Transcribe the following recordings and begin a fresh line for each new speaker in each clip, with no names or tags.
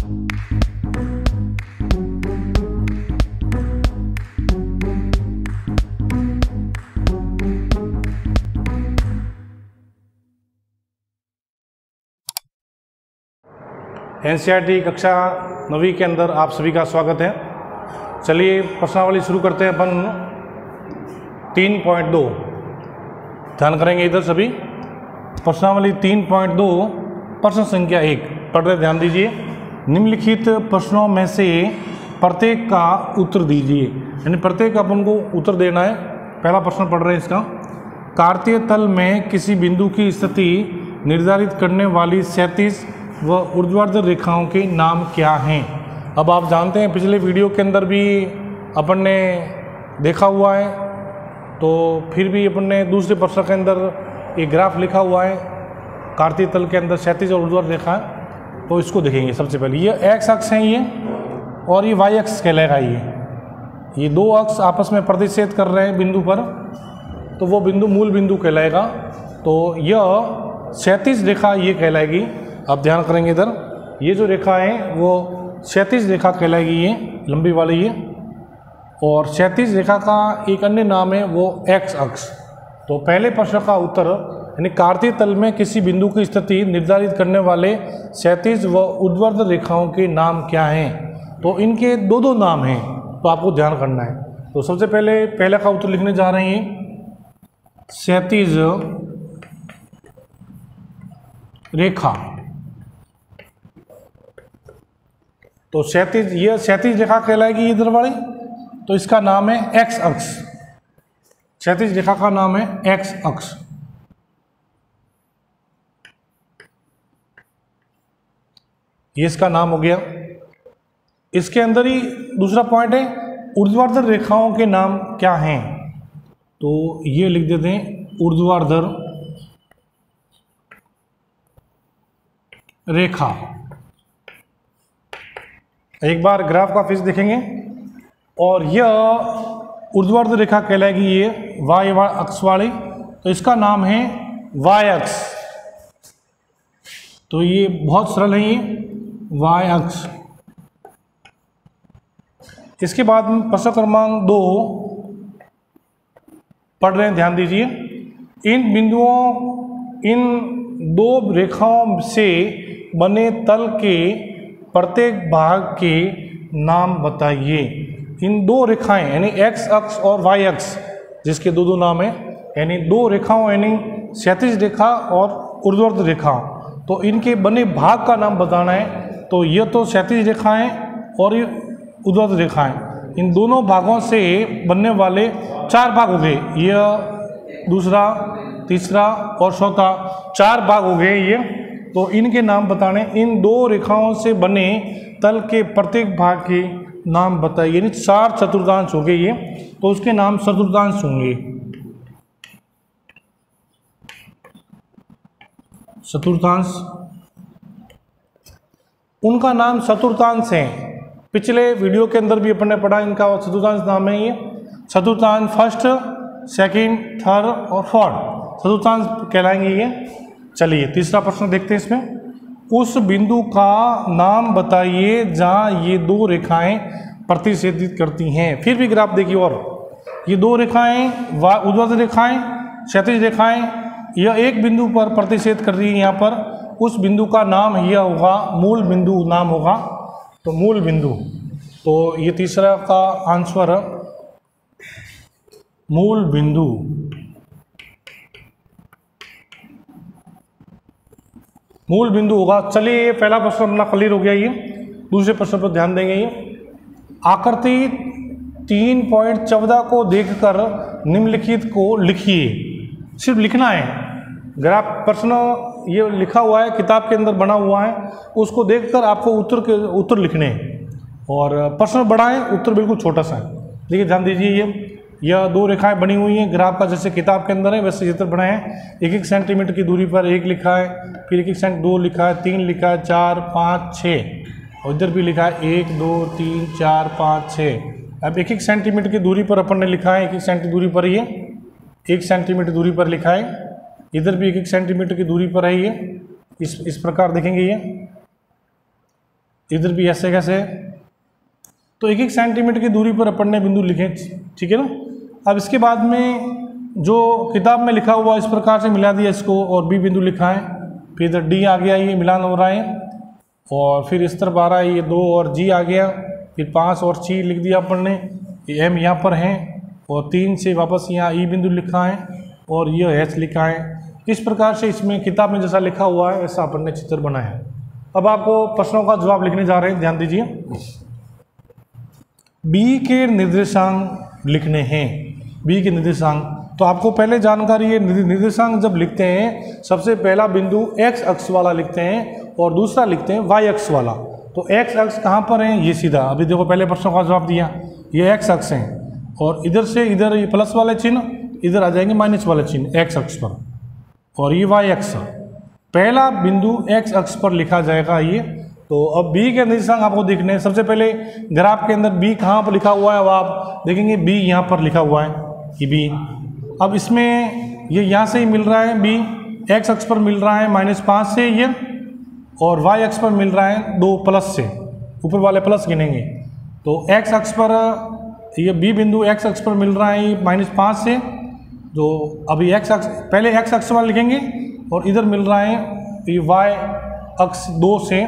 NCERT कक्षा 9वीं के अंदर आप सभी का स्वागत है। चलिए प्रश्नावली शुरू करते हैं अपन 3.2। ध्यान करेंगे इधर सभी। प्रश्नावली 3.2 प्रश्न संख्या 1 पढ़ रहे, ध्यान दीजिए। निम्नलिखित प्रश्नों में से प्रत्येक का उत्तर दीजिए, यानी प्रत्येक अपन को उत्तर देना है। पहला प्रश्न पढ़ रहे हैं इसका। कार्तीय तल में किसी बिंदु की स्थिति निर्धारित करने वाली क्षैतिज व ऊर्ध्वाधर रेखाओं के नाम क्या हैं। अब आप जानते हैं पिछले वीडियो के अंदर भी अपन ने देखा हुआ है, तो फिर भी अपन ने दूसरे प्रश्न के अंदर एक ग्राफ लिखा हुआ है कार्तीय तल के अंदर क्षैतिज और ऊर्ध्वाधर रेखा, तो इसको देखेंगे। सबसे पहले ये एक्स अक्ष है ये, और ये वाई अक्ष कहलाएगा। ये दो अक्ष आपस में प्रतिच्छेद कर रहे हैं बिंदु पर, तो वो बिंदु मूल बिंदु कहलाएगा। तो यह क्षैतिज रेखा ये कहलाएगी। अब ध्यान करेंगे इधर, ये जो रेखा है वो क्षैतिज रेखा कहलाएगी, ये लंबी वाली ये। और क्षैतिज रेखा का एक अन्य नाम है वो एक्स अक्ष। तो पहले प्रश्न का उत्तर, यानी कार्तीय तल में किसी बिंदु की स्थिति निर्धारित करने वाले क्षैतिज व ऊर्ध्वाधर रेखाओं के नाम क्या हैं। तो इनके दो नाम हैं, तो आपको ध्यान करना है। तो सबसे पहले का उत्तर लिखने जा रहे हैं क्षैतिज रेखा। तो यह क्षैतिज रेखा कहलाएगी इधर वाली, तो इसका नाम है एक्स अक्ष। क्षैतिज रेखा का नाम है एक्स अक्ष। ये इसका नाम हो गया। इसके अंदर ही दूसरा पॉइंट है, ऊर्ध्वाधर रेखाओं के नाम क्या हैं। तो ये लिख देते हैं ऊर्ध्वाधर रेखा। एक बार ग्राफ का फिर देखेंगे, और यह ऊर्ध्वाधर रेखा कहलाएगी ये वाई अक्ष वाली, तो इसका नाम है वाई अक्ष। तो ये बहुत सरल है, ये वाई अक्ष। इसके बाद में प्रश्न क्रमांक 2 पढ़ रहे हैं, ध्यान दीजिए। इन दो रेखाओं से बने तल के प्रत्येक भाग के नाम बताइए। इन दो रेखाएं यानी एक्स अक्ष और वाई अक्ष, जिसके दो नाम है, यानी दो रेखाओं यानी क्षैतिज रेखा और ऊर्ध्वाधर रेखा, तो इनके बने भाग का नाम बताना है। तो ये तो क्षैतिज रेखाएं और ये ऊर्ध्वाधर रेखाएं, इन दोनों भागों से बनने वाले 4 भाग हो गए। यह दूसरा, तीसरा और चौथा, 4 भाग हो गए ये। तो इनके नाम बताने। इन दो रेखाओं से बने तल के प्रत्येक भाग के नाम बताइए, यानी 4 चतुर्थांश हो गए ये, तो उसके नाम चतुर्थांश होंगे। चतुर्थांश, उनका नाम चतुर्थांश है। पिछले वीडियो के अंदर भी अपन ने पढ़ा, इनका चतुर्थांश नाम है ये। चतुर्थांश फर्स्ट, सेकंड, थर्ड और फोर्थ चतुर्थांश कहलाएंगे ये। चलिए तीसरा प्रश्न देखते हैं इसमें। उस बिंदु का नाम बताइए जहां ये दो रेखाएं प्रतिच्छेदित करती हैं। फिर भी ग्राफ देखिए, और ये दो रेखाएं ऊर्ध्वाधर रेखाएं, क्षैतिज रेखाएं, यह एक बिंदु पर प्रतिच्छेद कर रही है यहाँ पर। उस बिंदु का नाम यह होगा मूल बिंदु नाम होगा, तो मूल बिंदु। तो ये तीसरा का आंसर मूल बिंदु। मूल बिंदु होगा। चलिए ये पहला प्रश्न अपना क्लियर हो गया। ये दूसरे प्रश्न पर ध्यान देंगे। ये आकृति 3.14 को देखकर निम्नलिखित को लिखिए। सिर्फ लिखना है। ग्राफ प्रश्न ये लिखा हुआ है, किताब के अंदर बना हुआ है, उसको देखकर आपको उत्तर लिखने हैं। और प्रश्न बड़ा है, उत्तर बिल्कुल छोटा सा है। देखिए ध्यान दीजिए, यह दो रेखाएं बनी हुई हैं ग्राफ का, जैसे किताब के अंदर है वैसे चित्र बनाए हैं। 1-1 सेंटीमीटर की दूरी पर 1 लिखा है, फिर 1-1 सेंट 2 लिखा है, 3 लिखा है, 4, 5, 6, और इधर भी लिखा है 1, 2, 3, 4, 5, 6। अब 1-1 सेंटीमीटर की दूरी पर अपन ने लिखा है, 1-1 सेंटीमीटर दूरी पर ये 1 सेंटीमीटर दूरी पर लिखा है। इधर भी 1-1 सेंटीमीटर की दूरी पर है ये। इस प्रकार देखेंगे ये इधर भी ऐसे कैसे, तो 1-1 सेंटीमीटर की दूरी पर अपन ने बिंदु लिखे, ठीक है ना। अब इसके बाद में जो किताब में लिखा हुआ इस प्रकार से मिला दिया इसको, और बी बिंदु लिखा है, फिर इधर डी आ गया, ये मिलान हो रहा है, और फिर इस तरफ आ रहा है ये 2 और जी आ गया, फिर 5 और सी लिख दिया अपन ने, ये एम यहाँ पर है, और 3 से वापस यहाँ ई बिंदु लिखा है, और यह एच लिखा है। इस प्रकार से इसमें किताब में जैसा लिखा हुआ है वैसा अपन ने चित्र बनाया है। अब आपको प्रश्नों का जवाब लिखने जा रहे हैं, ध्यान दीजिए। बी के निर्देशांक लिखने हैं, बी के निर्देशांक, तो आपको पहले जानकारी है, निर्देशांक जब लिखते हैं सबसे पहला बिंदु एक्स अक्ष वाला लिखते हैं और दूसरा लिखते हैं वाई अक्ष वाला। तो एक्स अक्ष कहाँ पर है, ये सीधा, अभी देखो पहले प्रश्नों का जवाब दिया, ये एक्स अक्ष है, और इधर से इधर ये प्लस वाले चिन्ह, इधर आ जाएंगे माइनस वाले चिन्ह एक्स अक्ष पर, और ये वाई अक्ष, पहला बिंदु एक्स अक्ष पर लिखा जाएगा ये। तो अब बी के निर्देशांक आपको देखने हैं। सबसे पहले ग्राफ के अंदर बी कहाँ पर लिखा हुआ है, अब आप देखेंगे बी यहाँ पर लिखा हुआ है, ये बी। अब इसमें ये यहाँ से ही मिल रहा है, बी एक्स अक्ष पर मिल रहा है -5 से ये, और वाई अक्ष पर मिल रहा है 2 प्लस से, ऊपर वाले प्लस गिनेंगे। तो एक्स अक्ष पर ये बी बिंदु एक्स अक्ष पर मिल रहा है ये -5 से, जो अभी एक्स अक्ष, पहले एक्स अक्ष वाला लिखेंगे, और इधर मिल रहा है ये वाई अक्ष 2 से,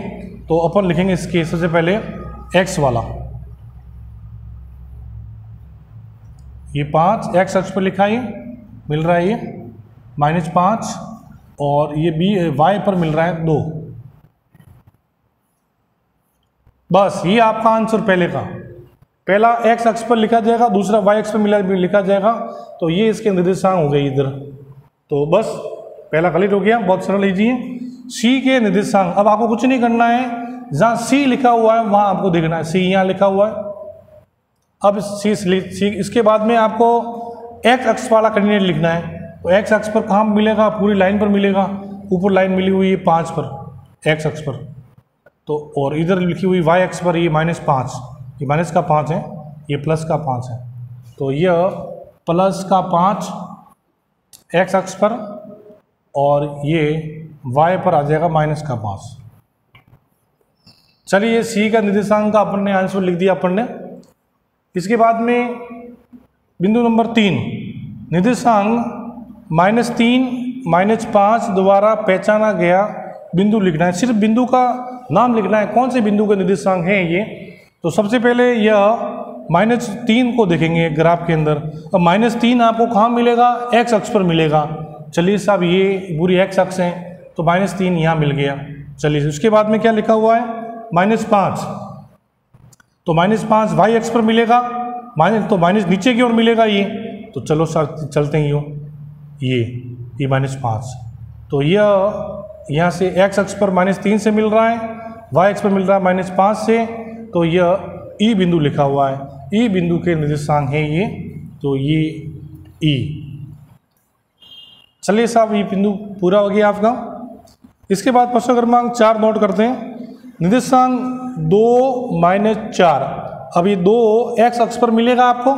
तो अपन लिखेंगे इसके सबसे पहले एक्स वाला, ये 5 एक्स अक्ष पर लिखा है, मिल रहा है ये -5, और ये बी वाई पर मिल रहा है 2। बस ये आपका आंसर पहले का, पहला एक्स अक्ष पर लिखा जाएगा, दूसरा वाई अक्ष पर लिखा जाएगा, तो ये इसके निर्देशांक हो गए इधर। तो बस पहला कलिट हो गया, बहुत सरल लीजिए। सी के निर्देशांक, अब आपको कुछ नहीं करना है, जहाँ सी लिखा हुआ है वहाँ आपको देखना है, सी यहाँ लिखा हुआ है। अब सी इसके बाद में आपको एक्स अक्ष वाला कोऑर्डिनेट लिखना है, तो एक्स अक्ष पर कहाँ मिलेगा, पूरी लाइन पर मिलेगा, ऊपर लाइन मिली हुई है 5 पर एक्स अक्ष पर, तो और इधर लिखी हुई वाई अक्ष पर ये -5, ये माइनस का 5 है, ये प्लस का 5 है, तो यह प्लस का 5 एक्स अक्ष पर, और ये वाई पर आ जाएगा -5। चलिए सी का निर्देशांक का अपन ने आंसर लिख दिया अपन ने। इसके बाद में बिंदु नंबर 3, निर्देशांक -3 -5 द्वारा पहचाना गया बिंदु लिखना है। सिर्फ बिंदु का नाम लिखना है, कौन से बिंदु के निर्देशांक हैं ये। तो सबसे पहले यह -3 को देखेंगे ग्राफ के अंदर। अब -3 आपको कहाँ मिलेगा, एक्स अक्ष पर मिलेगा। चलिए साहब ये पूरी एक्स अक्ष है, तो -3 यहाँ मिल गया। चलिए उसके बाद में क्या लिखा हुआ है, -5, तो -5 वाई अक्ष पर मिलेगा, तो माइनस नीचे की ओर मिलेगा ये, तो चलो सर चलते हैं यूँ, ये -5, तो यह यहाँ से एक्स अक्ष पर -3 से मिल रहा है, वाई अक्ष पर मिल रहा है -5 से, तो यह ई बिंदु लिखा हुआ है, ई बिंदु के निर्देशांक है ये, तो ये ई। चलिए साहब ये बिंदु पूरा हो गया आपका। इसके बाद प्रश्न क्रमांक 4 नोट करते हैं। निर्देशांक 2 - 4, अब ये 2 एक्स अक्ष पर मिलेगा आपको,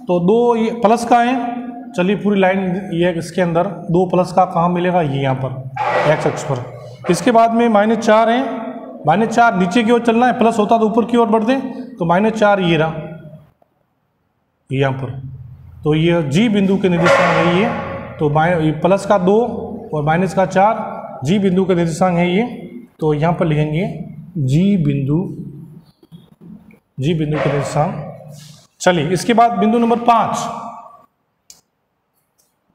तो 2 ये प्लस का है। चलिए पूरी लाइन ये इसके अंदर 2 प्लस का कहाँ मिलेगा, ये यहाँ पर एक्स अक्ष पर। इसके बाद में -4 है, -4 नीचे की ओर चलना है, प्लस होता तो ऊपर की ओर बढ़ते, तो -4 ये रहा यहाँ पर, तो ये जी बिंदु के निर्देशांक है ये, तो प्लस का 2 और माइनस का 4 जी बिंदु के निर्देशांक है ये, तो यहाँ पर लिखेंगे जी बिंदु के निर्देशांक। चलिए इसके बाद बिंदु नंबर 5,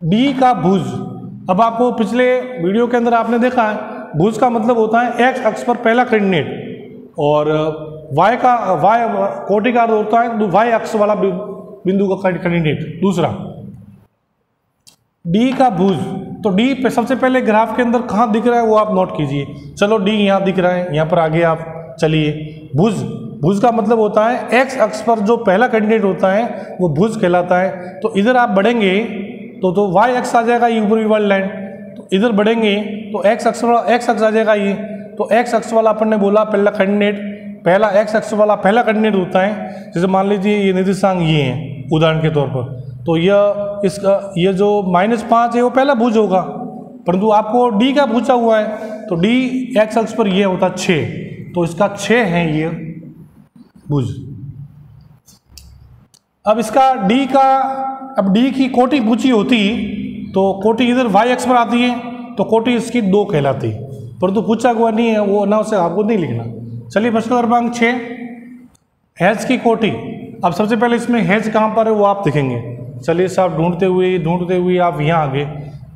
डी का भुज। अब आपको पिछले वीडियो के अंदर आपने देखा है, भुज का मतलब होता है एक्स अक्ष पर पहला कोऑर्डिनेट, और वाई कोटि का अर्थ होता है वाई अक्ष वाला बिंदु का कोऑर्डिनेट दूसरा। डी का भुज, तो डी पे सबसे पहले ग्राफ के अंदर कहाँ दिख रहा है वो आप नोट कीजिए। चलो डी यहाँ दिख रहा है, यहाँ पर आगे आप चलिए। भुज का मतलब होता है एक्स अक्ष पर जो पहला कोऑर्डिनेट होता है वो भुज कहलाता है। तो इधर आप बढ़ेंगे तो वाई अक्ष आ जाएगा ये ऊपरी वाली लाइन, तो इधर बढ़ेंगे तो एक्स अक्ष आ जाएगा ये, तो एक्स अक्ष वाला अपन ने बोला पहला कोऑर्डिनेट, पहला एक्स अक्ष वाला पहला कोऑर्डिनेट होता है। जैसे मान लीजिए ये निर्देशांक ये हैं उदाहरण के तौर पर, तो ये जो -5 है वो पहला भुज होगा, परंतु आपको डी का पूछा हुआ है, तो डी एक्स अक्ष पर ये होता 6, तो इसका 6 है ये भुज। अब इसका डी का, अब डी की कोटि पूछी होती तो कोटि इधर वाई एक्स पर आती है तो कोटि इसकी 2 कहलाती, परंतु पूछा हुआ नहीं है वो, ना उसे आपको नहीं लिखना। चलिए प्रश्न क्रमांक 6, हैज की कोटि। अब सबसे पहले इसमें हैज कहाँ पर है वो आप देखेंगे। चलिए साहब ढूंढते हुए आप यहाँ आ गए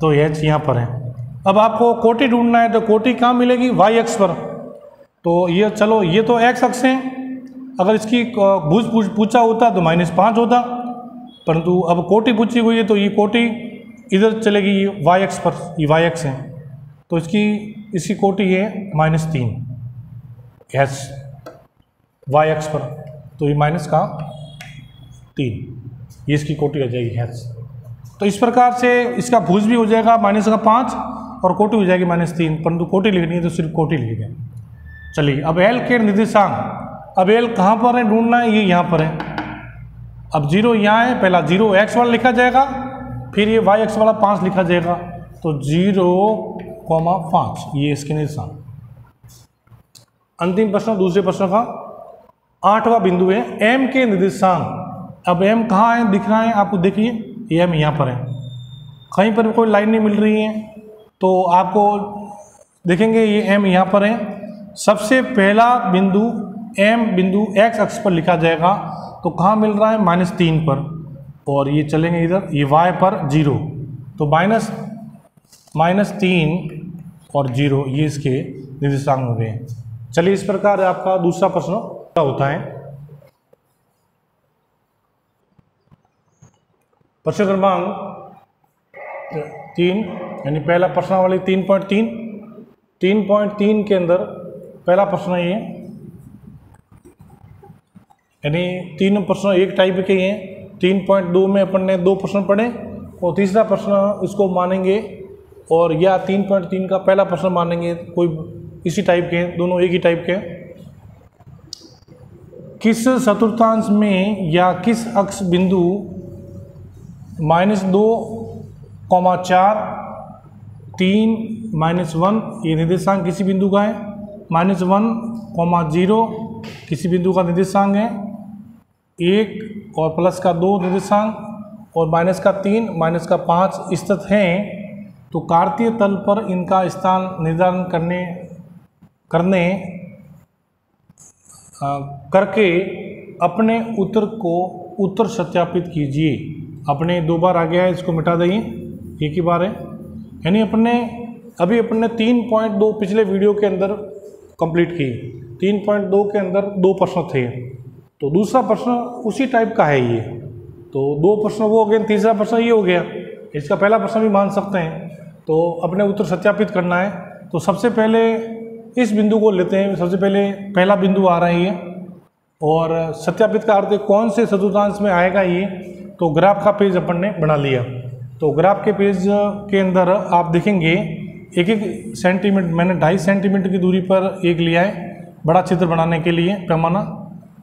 तो हैज यहाँ पर है। अब आपको कोटि ढूंढना है तो कोटि कहाँ मिलेगी, वाई एक्स पर। तो ये चलो ये तो एक्स अक्ष है, अगर इसकी भुज पूछा होता तो -5 होता, परंतु अब कोटि पूछी हुई है तो ये कोटि इधर चलेगी, ये वाई एक्स पर, ये वाई एक्स है तो इसकी कोटि है -3 एच वाई एक्स पर, तो ये -3 ये इसकी कोटि आ जाएगी एच। तो इस प्रकार से इसका भुज भी हो जाएगा -5 और कोटि हो जाएगी -3, परंतु कोटि लिखनी है तो सिर्फ कोटि लिखेंगे। चलिए अब एल के निर्देशांक, अब एल कहाँ पर है ढूंढना है, ये यहाँ पर है। अब 0 यहाँ है, पहला 0 एक्स वाला लिखा जाएगा, फिर ये वाई एक्स वाला 5 लिखा जाएगा, तो 0,5 ये इसके निर्देशांक। अंतिम प्रश्न दूसरे प्रश्न का 8वां बिंदु है एम के निर्देशांक। अब एम कहाँ है दिख रहा है आपको, देखिए एम यहाँ पर है, कहीं पर कोई लाइन नहीं मिल रही है तो आपको देखेंगे ये एम यहाँ पर है। सबसे पहला बिंदु एम बिंदु एक्स अक्ष पर लिखा जाएगा, तो कहाँ मिल रहा है -3 पर, और ये चलेंगे इधर ये वाई पर 0, तो -3 और 0 ये इसके निर्देशांक हो गए। चलिए इस प्रकार आपका दूसरा प्रश्न क्या होता है। प्रश्न क्रमांक 3 यानी पहला प्रश्नावली 3.3 के अंदर पहला प्रश्न ये यानी 3 प्रश्न एक टाइप के हैं। 3.2 में अपन ने 2 प्रश्न पढ़े और तीसरा प्रश्न इसको मानेंगे, और या 3.3 का पहला प्रश्न मानेंगे, कोई इसी टाइप के हैं, दोनों एक ही टाइप के हैं। किस चतुर्थांश में या किस अक्ष बिंदु -2,4 3 -1 ये निर्देशांक किसी बिंदु का है, -1,0 किसी बिंदु का निर्देशांक है, 1 और +2 निर्देशांक, और -3 -5 स्थित हैं, तो कार्तीय तल पर इनका स्थान निर्धारण करके अपने उत्तर को उत्तर सत्यापित कीजिए। अपने 2 बार आ गया है, इसको मिटा देंगे, एक ही बार है। यानी अपने 3.2 पिछले वीडियो के अंदर कंप्लीट किए। 3.2 के अंदर 2 प्रश्न थे, तो दूसरा प्रश्न उसी टाइप का है ये, तो 2 प्रश्न वो हो गए, तीसरा प्रश्न ये हो गया, इसका पहला प्रश्न भी मान सकते हैं। तो अपने उत्तर सत्यापित करना है, तो सबसे पहले इस बिंदु को लेते हैं। सबसे पहले पहला बिंदु आ रहा है ये, और सत्यापित का अर्थ कौन से चतुर्थांश में आएगा ये, तो ग्राफ का पेज अपन ने बना लिया। तो ग्राफ के पेज के अंदर आप देखेंगे 1-1 सेंटीमीटर, मैंने 2.5 सेंटीमीटर की दूरी पर एक लिया है बड़ा चित्र बनाने के लिए पैमाना।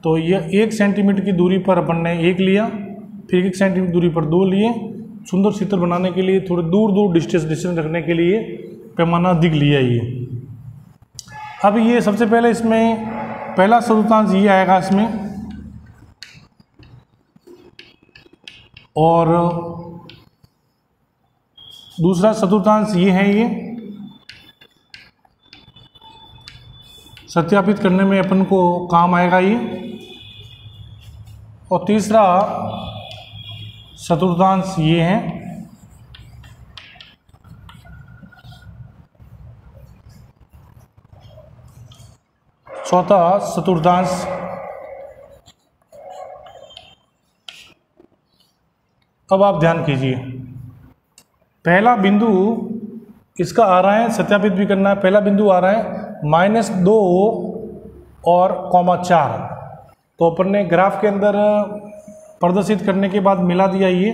तो ये 1 सेंटीमीटर की दूरी पर अपन ने 1 लिया, फिर 1 सेंटीमीटर दूरी पर 2 लिए। सुंदर चित्र बनाने के लिए थोड़े दूर डिस्टेंस रखने के लिए पैमाना अधिक लिया ये। अब ये सबसे पहले इसमें पहला चतुर्थांश ये आएगा इसमें, और दूसरा चतुर्थांश ये है, ये सत्यापित करने में अपन को काम आएगा ये, और तीसरा चतुर्थांश ये है। चौथा चतुर्थांश अब आप ध्यान कीजिए, पहला बिंदु इसका आ रहा है, सत्यापित भी करना है। पहला बिंदु आ रहा है -2 और 4, तो अपन ने ग्राफ के अंदर प्रदर्शित करने के बाद मिला दिया ये।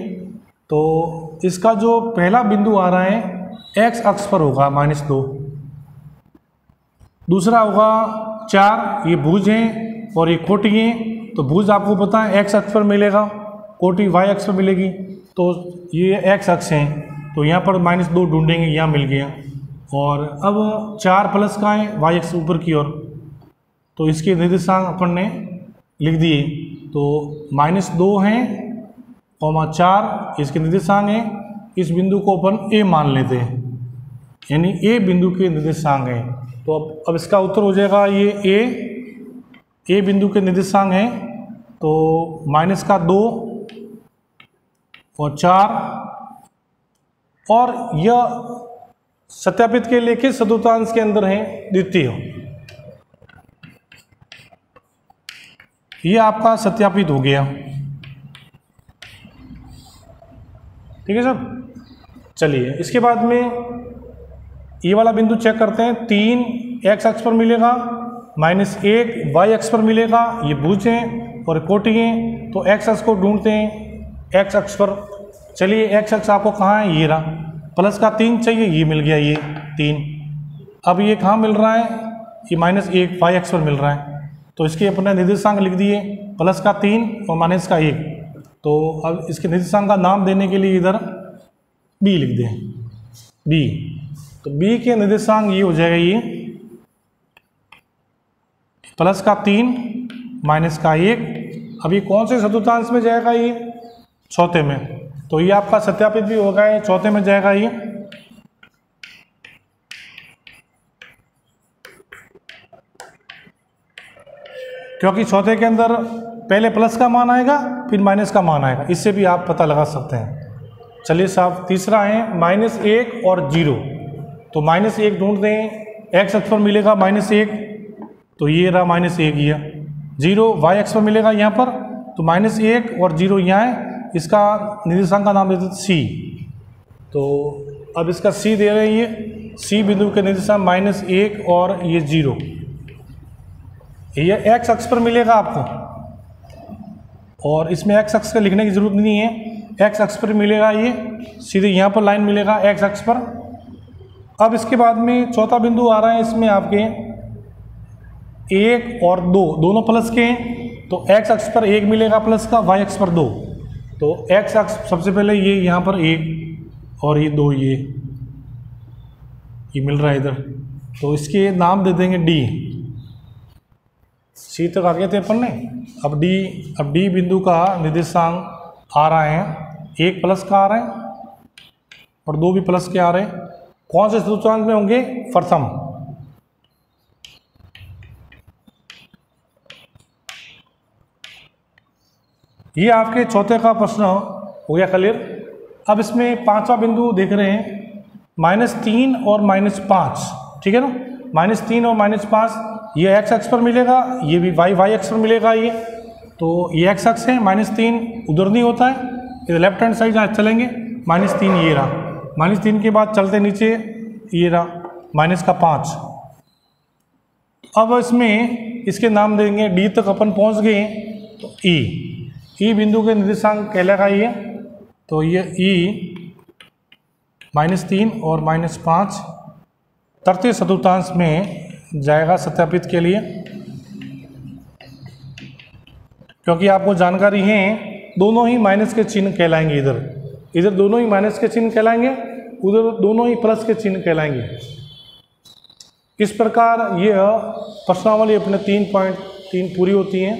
तो इसका जो पहला बिंदु आ रहा है x अक्ष पर होगा -2, दूसरा होगा 4, ये भुज है और ये कोटि है। तो भुज आपको पता है x अक्ष पर मिलेगा, कोटि y अक्ष पर मिलेगी, तो ये x अक्ष है, तो यहाँ पर -2 ढूंढेंगे, यहाँ मिल गया। और अब 4 प्लस का है y अक्ष ऊपर की ओर, तो इसके निर्देशांक अपन ने लिख दिए। तो -2 हैं, 4 इसके निर्देशांक हैं। इस बिंदु को अपन ए मान लेते हैं, यानी ए बिंदु के निर्देशांक हैं। तो अब इसका उत्तर हो जाएगा ये ए बिंदु के निर्देशांक हैं। तो -2 और 4, और यह सत्यापित के लिए किस चतुर्थांश के अंदर है? द्वितीय। ये आपका सत्यापित हो गया। ठीक है सर। चलिए इसके बाद में ये वाला बिंदु चेक करते हैं। 3 x अक्ष पर मिलेगा, -1 y अक्ष पर मिलेगा। ये भुज हैं और कोटि हैं। तो x अक्ष को ढूंढते हैं। x अक्ष पर चलिए, x अक्ष आपको कहाँ है? ये रहा। प्लस का 3 चाहिए, ये मिल गया, ये 3। अब ये कहाँ मिल रहा है? ये -1 y अक्ष पर मिल रहा है। तो इसके अपने निर्देशांक लिख दिए, प्लस का 3 और माइनस का 1। तो अब इसके निर्देशांक का नाम देने के लिए इधर b लिख दें, b। तो b के निर्देशांक ये हो जाएगा, ये प्लस का 3 माइनस का 1। अब ये कौन से चतुर्थांश में जाएगा? ये चौथे में। तो ये आपका सत्यापित भी होगा, ये चौथे में जाएगा ये। क्योंकि चौथे के अंदर पहले प्लस का मान आएगा, फिर माइनस का मान आएगा। इससे भी आप पता लगा सकते हैं। चलिए साहब, तीसरा है -1 और 0। तो -1 ढूंढ दें। x अक्ष पर मिलेगा -1, तो ये रहा -1 ये। 0 y अक्ष पर मिलेगा यहाँ पर, तो -1 और 0 यहाँ है। इसका निर्देशांक का नाम देते हैं c। तो अब इसका c दे रहे हैं, ये c बिंदु के निर्देशांक -1 और ये 0। ये x अक्ष पर मिलेगा आपको, और इसमें x अक्ष का लिखने की जरूरत नहीं है। x अक्ष पर मिलेगा, ये सीधे यहाँ पर लाइन मिलेगा x अक्ष पर। अब इसके बाद में चौथा बिंदु आ रहा है, इसमें आपके 1 और 2 दोनों प्लस के हैं। तो x अक्ष पर 1 मिलेगा प्लस का, y अक्ष पर 2। तो x अक्ष सबसे पहले ये यहाँ पर 1 और ये 2, ये मिल रहा है इधर। तो इसके नाम दे देंगे d। सी तक आ गए थे अपन ने। अब d बिंदु का निर्देशांक आ रहा है, 1 प्लस का आ रहा है और 2 भी प्लस के आ रहे हैं। कौन से चतुर्थांश में होंगे? प्रथम। ये आपके चौथे का प्रश्न हो गया क्लियर। अब इसमें पांचवा बिंदु देख रहे हैं, -3 और -5। ठीक है ना, -3 और -5। ये x अक्ष पर मिलेगा, ये भी y अक्ष पर मिलेगा। ये तो ये x अक्ष है, -3 उधर नहीं होता है, इधर लेफ्ट हैंड साइड जहाँ चलेंगे -3 ये रहा। -3 के बाद चलते नीचे ये रहा -5। अब इसमें इसके नाम देंगे, d तक अपन पहुँच गए। तो e बिंदु के निर्देशांक कहलाएगा ये। तो ये e -3 और -5 तृतीय चतुर्थांश में जाएगा सत्यापित के लिए। क्योंकि आपको जानकारी है, दोनों ही माइनस के चिन्ह कहलाएंगे। इधर दोनों ही माइनस के चिन्ह कहलाएंगे, उधर दोनों ही प्लस के चिन्ह कहलाएंगे। इस प्रकार यह प्रश्नावली अपने 3.3 पूरी होती है।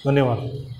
धन्यवाद।